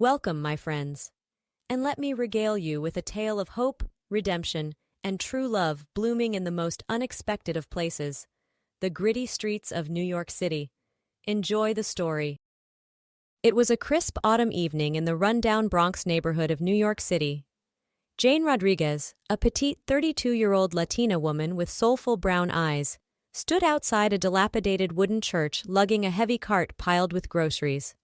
Welcome, my friends, and let me regale you with a tale of hope, redemption, and true love blooming in the most unexpected of places, the gritty streets of New York City. Enjoy the story. It was a crisp autumn evening in the rundown Bronx neighborhood of New York City. Jane Rodriguez, a petite 32-year-old Latina woman with soulful brown eyes, stood outside a dilapidated wooden church lugging a heavy cart piled with groceries.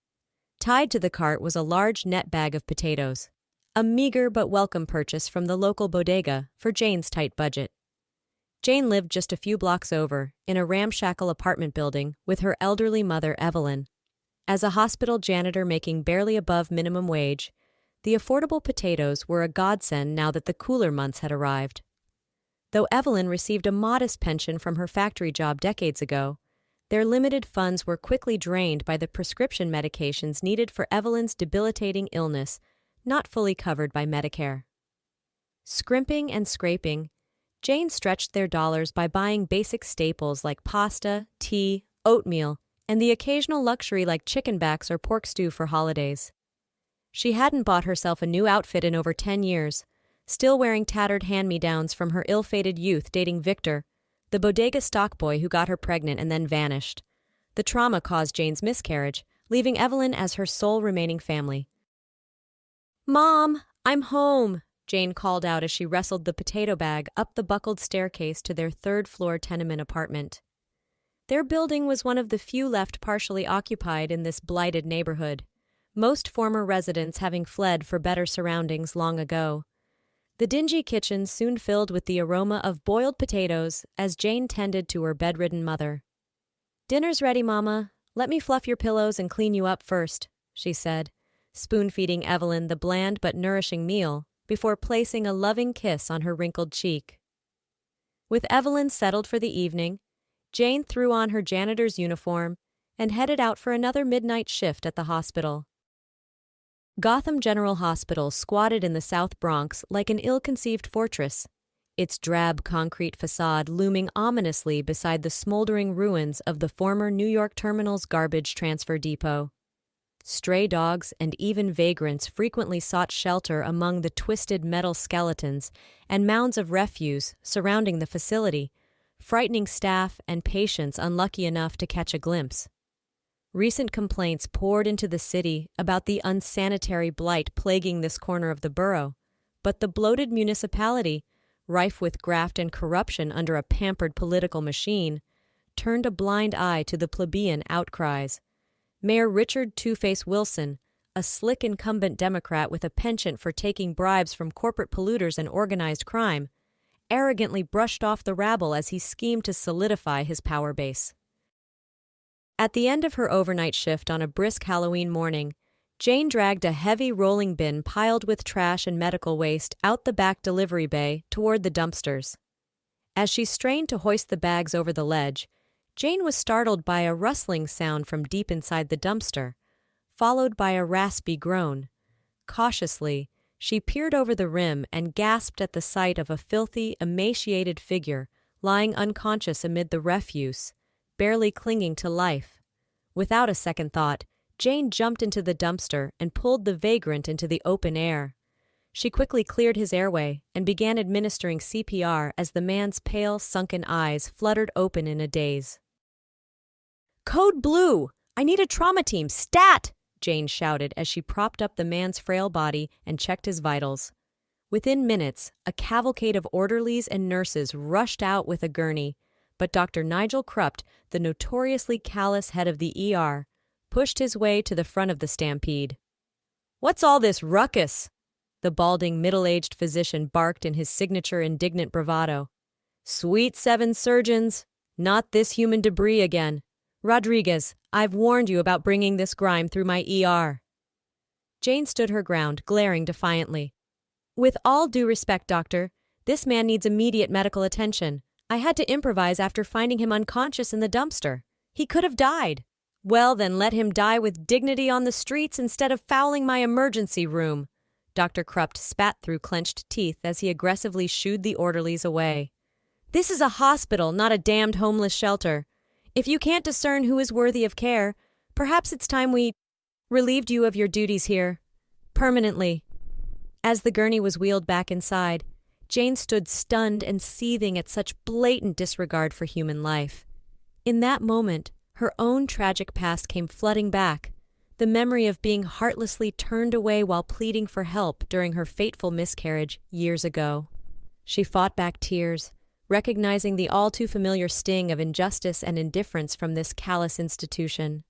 Tied to the cart was a large net bag of potatoes, a meager but welcome purchase from the local bodega for Jane's tight budget. Jane lived just a few blocks over, in a ramshackle apartment building, with her elderly mother, Evelyn. As a hospital janitor making barely above minimum wage, the affordable potatoes were a godsend now that the cooler months had arrived. Though Evelyn received a modest pension from her factory job decades ago, their limited funds were quickly drained by the prescription medications needed for Evelyn's debilitating illness, not fully covered by Medicare. Scrimping and scraping, Jane stretched their dollars by buying basic staples like pasta, tea, oatmeal, and the occasional luxury like chicken backs or pork stew for holidays. She hadn't bought herself a new outfit in over 10 years, still wearing tattered hand-me-downs from her ill-fated youth dating Victor, the bodega stock boy who got her pregnant and then vanished. The trauma caused Jane's miscarriage, leaving Evelyn as her sole remaining family. "Mom, I'm home," Jane called out as she wrestled the potato bag up the buckled staircase to their third-floor tenement apartment. Their building was one of the few left partially occupied in this blighted neighborhood, most former residents having fled for better surroundings long ago. The dingy kitchen soon filled with the aroma of boiled potatoes as Jane tended to her bedridden mother. "Dinner's ready, Mama. Let me fluff your pillows and clean you up first," she said, spoon-feeding Evelyn the bland but nourishing meal before placing a loving kiss on her wrinkled cheek. With Evelyn settled for the evening, Jane threw on her janitor's uniform and headed out for another midnight shift at the hospital. Gotham General Hospital squatted in the South Bronx like an ill-conceived fortress, its drab concrete facade looming ominously beside the smoldering ruins of the former New York Terminal's garbage transfer depot. Stray dogs and even vagrants frequently sought shelter among the twisted metal skeletons and mounds of refuse surrounding the facility, frightening staff and patients unlucky enough to catch a glimpse. Recent complaints poured into the city about the unsanitary blight plaguing this corner of the borough, but the bloated municipality, rife with graft and corruption under a pampered political machine, turned a blind eye to the plebeian outcries. Mayor Richard Two-Face Wilson, a slick incumbent Democrat with a penchant for taking bribes from corporate polluters and organized crime, arrogantly brushed off the rabble as he schemed to solidify his power base. At the end of her overnight shift on a brisk Halloween morning, Jane dragged a heavy rolling bin piled with trash and medical waste out the back delivery bay toward the dumpsters. As she strained to hoist the bags over the ledge, Jane was startled by a rustling sound from deep inside the dumpster, followed by a raspy groan. Cautiously, she peered over the rim and gasped at the sight of a filthy, emaciated figure lying unconscious amid the refuse, barely clinging to life. Without a second thought, Jane jumped into the dumpster and pulled the vagrant into the open air. She quickly cleared his airway and began administering CPR as the man's pale, sunken eyes fluttered open in a daze. "Code Blue! I need a trauma team, stat!" Jane shouted as she propped up the man's frail body and checked his vitals. Within minutes, a cavalcade of orderlies and nurses rushed out with a gurney, but Dr. Nigel Krupt, the notoriously callous head of the ER, pushed his way to the front of the stampede. "What's all this ruckus?" the balding middle-aged physician barked in his signature indignant bravado. "Sweet seven surgeons, not this human debris again. Rodriguez, I've warned you about bringing this grime through my ER." Jane stood her ground, glaring defiantly. "With all due respect, doctor, this man needs immediate medical attention. I had to improvise after finding him unconscious in the dumpster. He could have died." "Well, then let him die with dignity on the streets instead of fouling my emergency room." Dr. Krupt spat through clenched teeth as he aggressively shooed the orderlies away. "This is a hospital, not a damned homeless shelter. If you can't discern who is worthy of care, perhaps it's time we relieved you of your duties here." Permanently. As the gurney was wheeled back inside, Jane stood stunned and seething at such blatant disregard for human life. In that moment, her own tragic past came flooding back, the memory of being heartlessly turned away while pleading for help during her fateful miscarriage years ago. She fought back tears, recognizing the all-too-familiar sting of injustice and indifference from this callous institution.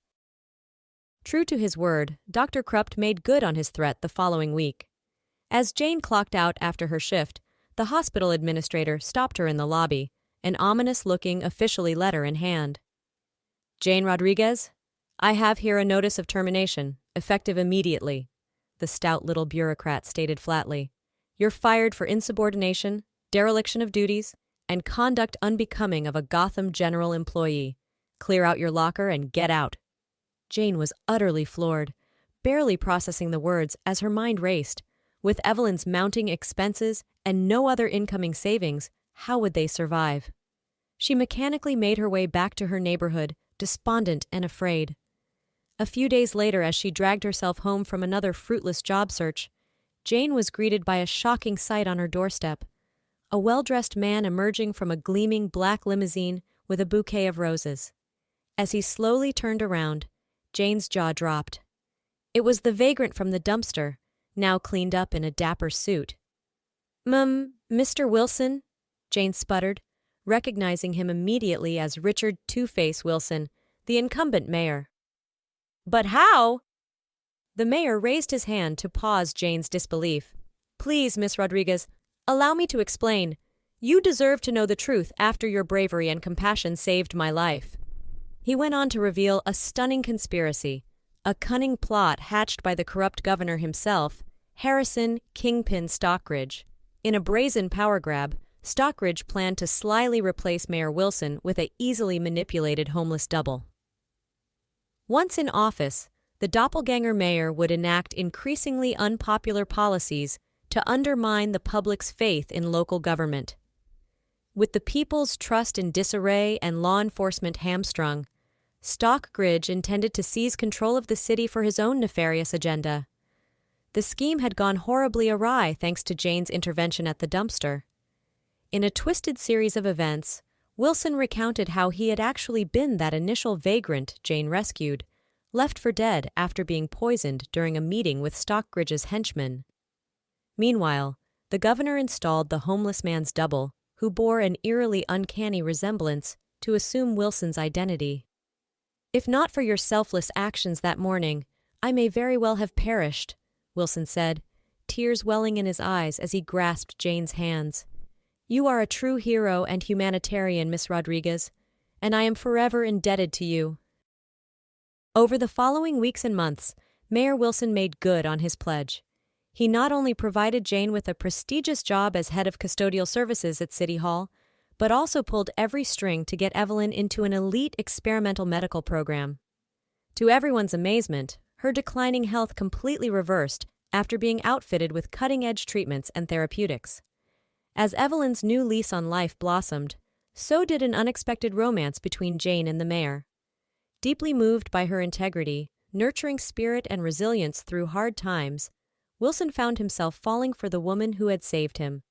True to his word, Dr. Krupp made good on his threat the following week. As Jane clocked out after her shift, the hospital administrator stopped her in the lobby, an ominous-looking officially letter in hand. "Jane Rodriguez, I have here a notice of termination, effective immediately," the stout little bureaucrat stated flatly. "You're fired for insubordination, dereliction of duties, and conduct unbecoming of a Gotham General employee. Clear out your locker and get out." Jane was utterly floored, barely processing the words as her mind raced. With Evelyn's mounting expenses and no other incoming savings, how would they survive? She mechanically made her way back to her neighborhood, despondent and afraid. A few days later, as she dragged herself home from another fruitless job search, Jane was greeted by a shocking sight on her doorstep. A well-dressed man emerging from a gleaming black limousine with a bouquet of roses. As he slowly turned around, Jane's jaw dropped. It was the vagrant from the dumpster, now cleaned up in a dapper suit. Mr. Wilson?" Jane sputtered, recognizing him immediately as Richard Two-Face Wilson, the incumbent mayor. "But how?" The mayor raised his hand to pause Jane's disbelief. "Please, Miss Rodriguez, allow me to explain. You deserve to know the truth after your bravery and compassion saved my life." He went on to reveal a stunning conspiracy, a cunning plot hatched by the corrupt governor himself, Harrison Kingpin Stockridge. In a brazen power grab, Stockridge planned to slyly replace Mayor Wilson with an easily manipulated homeless double. Once in office, the doppelganger mayor would enact increasingly unpopular policies to undermine the public's faith in local government. With the people's trust in disarray and law enforcement hamstrung, Stockridge intended to seize control of the city for his own nefarious agenda. The scheme had gone horribly awry thanks to Jane's intervention at the dumpster. In a twisted series of events, Wilson recounted how he had actually been that initial vagrant Jane rescued, left for dead after being poisoned during a meeting with Stockridge's henchmen. Meanwhile, the governor installed the homeless man's double, who bore an eerily uncanny resemblance, to assume Wilson's identity. "If not for your selfless actions that morning, I may very well have perished," Wilson said, tears welling in his eyes as he grasped Jane's hands. "You are a true hero and humanitarian, Miss Rodriguez, and I am forever indebted to you." Over the following weeks and months, Mayor Wilson made good on his pledge. He not only provided Jane with a prestigious job as head of custodial services at City Hall, but also pulled every string to get Evelyn into an elite experimental medical program. To everyone's amazement, her declining health completely reversed after being outfitted with cutting-edge treatments and therapeutics. As Evelyn's new lease on life blossomed, so did an unexpected romance between Jane and the mayor. Deeply moved by her integrity, nurturing spirit and resilience through hard times, Wilson found himself falling for the woman who had saved him.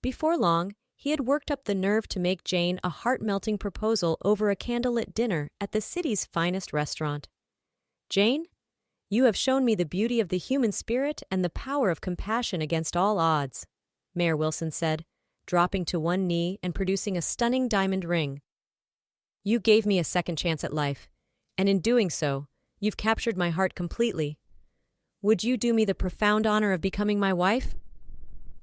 Before long, he had worked up the nerve to make Jane a heart-melting proposal over a candlelit dinner at the city's finest restaurant. "Jane, you have shown me the beauty of the human spirit and the power of compassion against all odds," Mayor Wilson said, dropping to one knee and producing a stunning diamond ring. "You gave me a second chance at life, and in doing so, you've captured my heart completely. Would you do me the profound honor of becoming my wife?"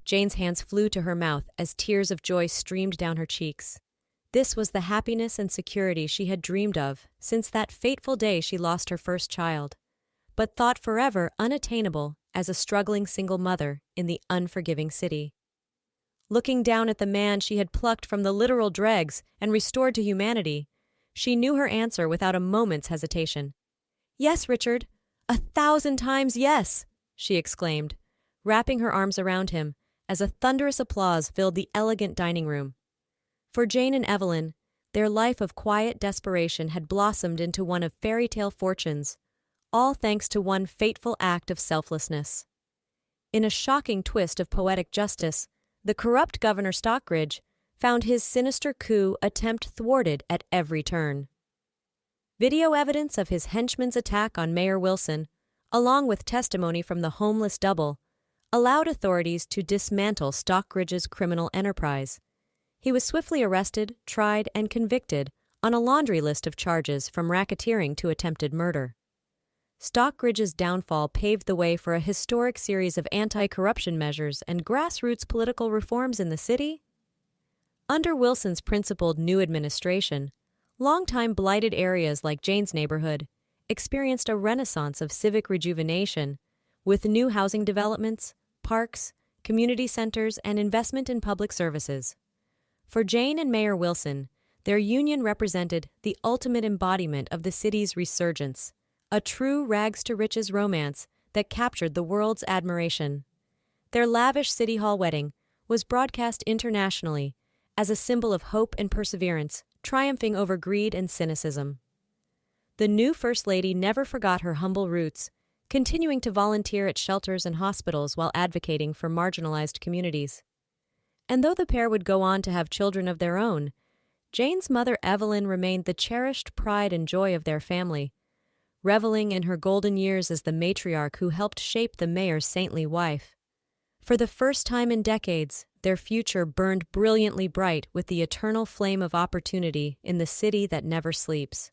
Jane's hands flew to her mouth as tears of joy streamed down her cheeks. This was the happiness and security she had dreamed of since that fateful day she lost her first child, but thought forever unattainable as a struggling single mother in the unforgiving city. Looking down at the man she had plucked from the literal dregs and restored to humanity, she knew her answer without a moment's hesitation. "Yes, Richard, 1,000 times yes!" she exclaimed, wrapping her arms around him as a thunderous applause filled the elegant dining room. For Jane and Evelyn, their life of quiet desperation had blossomed into one of fairy tale fortunes, all thanks to one fateful act of selflessness. In a shocking twist of poetic justice, the corrupt Governor Stockbridge found his sinister coup attempt thwarted at every turn. Video evidence of his henchman's attack on Mayor Wilson, along with testimony from the homeless double, allowed authorities to dismantle Stockbridge's criminal enterprise. He was swiftly arrested, tried, and convicted on a laundry list of charges from racketeering to attempted murder. Stockbridge's downfall paved the way for a historic series of anti-corruption measures and grassroots political reforms in the city. Under Wilson's principled new administration, longtime blighted areas like Jane's neighborhood experienced a renaissance of civic rejuvenation, with new housing developments, parks, community centers, and investment in public services. For Jane and Mayor Wilson, their union represented the ultimate embodiment of the city's resurgence, a true rags-to-riches romance that captured the world's admiration. Their lavish City Hall wedding was broadcast internationally as a symbol of hope and perseverance, triumphing over greed and cynicism. The new First Lady never forgot her humble roots, continuing to volunteer at shelters and hospitals while advocating for marginalized communities. And though the pair would go on to have children of their own, Jane's mother Evelyn remained the cherished pride and joy of their family, reveling in her golden years as the matriarch who helped shape the mayor's saintly wife. For the first time in decades, their future burned brilliantly bright with the eternal flame of opportunity in the city that never sleeps.